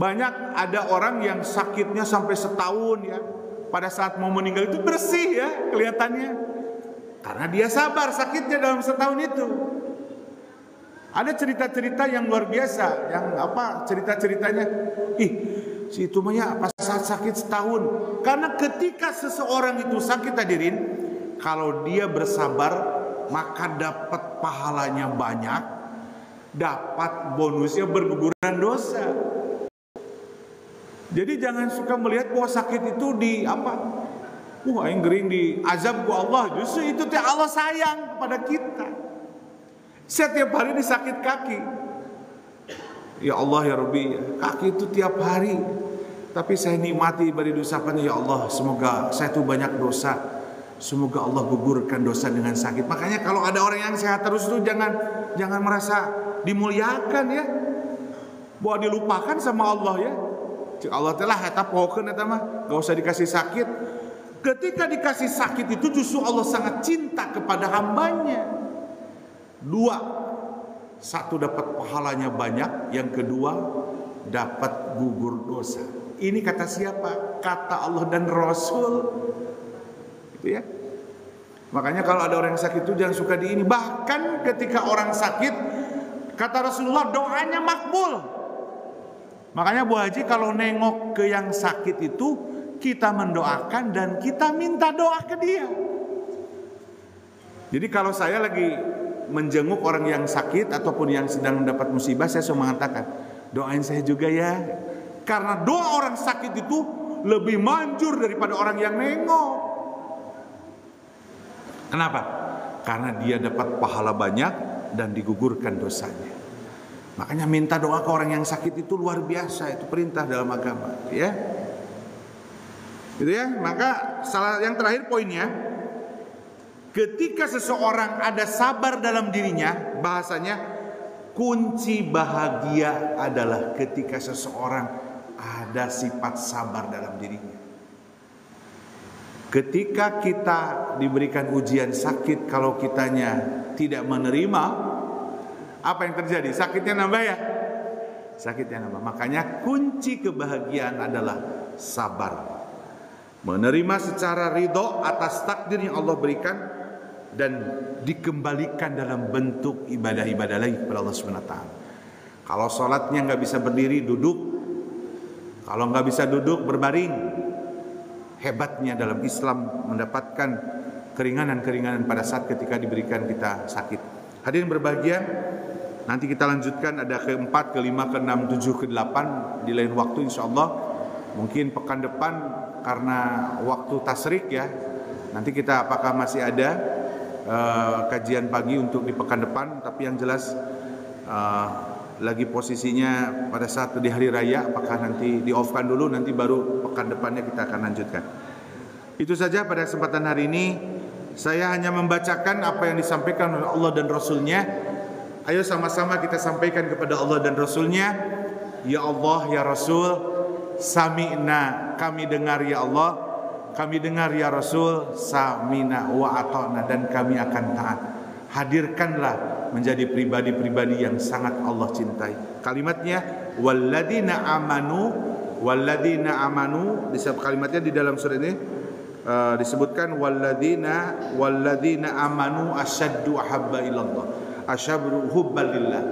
Banyak ada orang yang sakitnya sampai setahun ya, pada saat mau meninggal itu bersih ya kelihatannya, karena dia sabar sakitnya dalam setahun itu. Ada cerita-cerita yang luar biasa, yang apa cerita-ceritanya, si itu mah ya pas sakit setahun. Karena ketika seseorang itu sakit hadirin, kalau dia bersabar maka dapat pahalanya banyak, dapat bonusnya berguguran dosa. Jadi jangan suka melihat bahwa sakit itu di apa? Aing gering di azab ku Allah. Justru itu teh Allah sayang kepada kita. Setiap hari disakit kaki. Ya Allah ya Rabbi, kaki itu tiap hari. Tapi saya nikmati ibadah ucapannya, ya Allah, semoga saya tuh banyak dosa. Semoga Allah gugurkan dosa dengan sakit. Makanya kalau ada orang yang sehat terus tuh jangan merasa dimuliakan ya. Bahwa dilupakan sama Allah ya. Allah telah eta pokeun eta mah, enggak usah dikasih sakit. Ketika dikasih sakit itu justru Allah sangat cinta kepada hambanya. Dua, satu dapat pahalanya banyak, yang kedua dapat gugur dosa. Ini kata siapa? Kata Allah dan Rasul. Gitu ya. Makanya kalau ada orang yang sakit itu jangan suka diini. Bahkan ketika orang sakit, kata Rasulullah, doanya makbul. Makanya Bu Haji kalau nengok ke yang sakit itu, kita mendoakan dan kita minta doa ke dia. Jadi kalau saya lagi menjenguk orang yang sakit ataupun yang sedang mendapat musibah, saya selalu mengatakan, doain saya juga ya. Karena doa orang sakit itu lebih manjur daripada orang yang nengok. Kenapa? Karena dia dapat pahala banyak dan digugurkan dosanya. Makanya minta doa ke orang yang sakit itu luar biasa, itu perintah dalam agama, ya. Gitu ya. Maka yang terakhir poinnya, ketika seseorang ada sabar dalam dirinya, bahasanya kunci bahagia adalah ketika seseorang ada sifat sabar dalam dirinya. Ketika kita diberikan ujian sakit, kalau kitanya tidak menerima, apa yang terjadi? Sakitnya nambah ya? Sakitnya nambah. Makanya kunci kebahagiaan adalah sabar. Menerima secara ridho atas takdir yang Allah berikan dan dikembalikan dalam bentuk ibadah-ibadah lagi kepada Allah SWT. Kalau sholatnya nggak bisa berdiri, duduk. Kalau nggak bisa duduk, berbaring. Hebatnya dalam Islam mendapatkan keringanan-keringanan pada saat ketika diberikan kita sakit. Hadirin berbahagia, nanti kita lanjutkan ada keempat, kelima, keenam, tujuh, kedelapan di lain waktu insya Allah. Mungkin pekan depan karena waktu tasrik ya. Nanti kita apakah masih ada kajian pagi untuk di pekan depan, tapi yang jelas lagi posisinya pada saat di hari raya, apakah nanti di off kan dulu, nanti baru pekan depannya kita akan lanjutkan. Itu saja pada kesempatan hari ini. Saya hanya membacakan apa yang disampaikan oleh Allah dan Rasulnya. Ayo sama-sama kita sampaikan kepada Allah dan Rasulnya. Ya Allah, ya Rasul, sami'na, kami dengar ya Allah, kami dengar ya Rasul, sami'na wa ata'na, dan kami akan taat. Hadirkanlah menjadi pribadi-pribadi yang sangat Allah cintai. Kalimatnya walladzina amanu, kalimatnya di dalam surat ini disebutkan walladzina amanu asyaddu ahabba ilallah, asyaddu hubbalillah,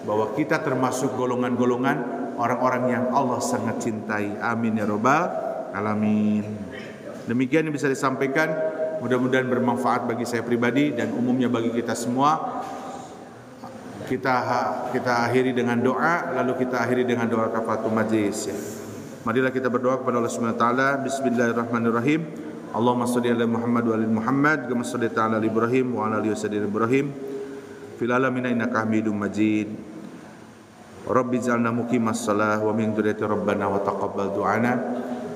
bahwa kita termasuk golongan-golongan orang-orang yang Allah sangat cintai. Amin ya rabbal alamin. Demikian yang bisa disampaikan. Mudah-mudahan bermanfaat bagi saya pribadi dan umumnya bagi kita semua. Kita akhiri dengan doa, lalu kita akhiri dengan doa kafaratul majlis ya. Marilah kita berdoa kepada Allah Subhanahu wa taala. Bismillahirrahmanirrahim. Allahumma shalli ala Muhammad wa ali Muhammad kama shallaita ala Ibrahim wa ala ali Ibrahim fil alamin innaka Hamidum Majid. Rabbi ij'alna muqimas shalah wa min dzurriyyati rabbana wa taqabbal du'ana.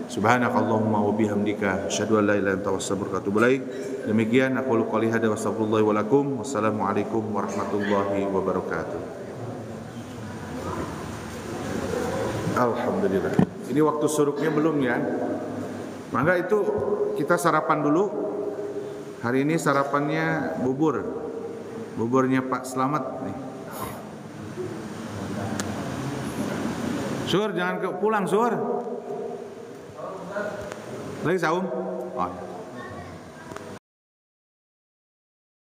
Subhanakallahumma wa bihamdika asyhadu an la ilaha illa anta astaghfiruka wa atubu ilaik. Demikian aku qouli hadza wa astaghfirullahi wa lakum. Wassalamualaikum warahmatullahi wabarakatuh. Alhamdulillah. Ini waktu suruknya belum ya? Maka itu kita sarapan dulu. Hari ini sarapannya bubur. Buburnya Pak Slamet nih. Sur, jangan pulang, Sur. Lagi saum? Oh.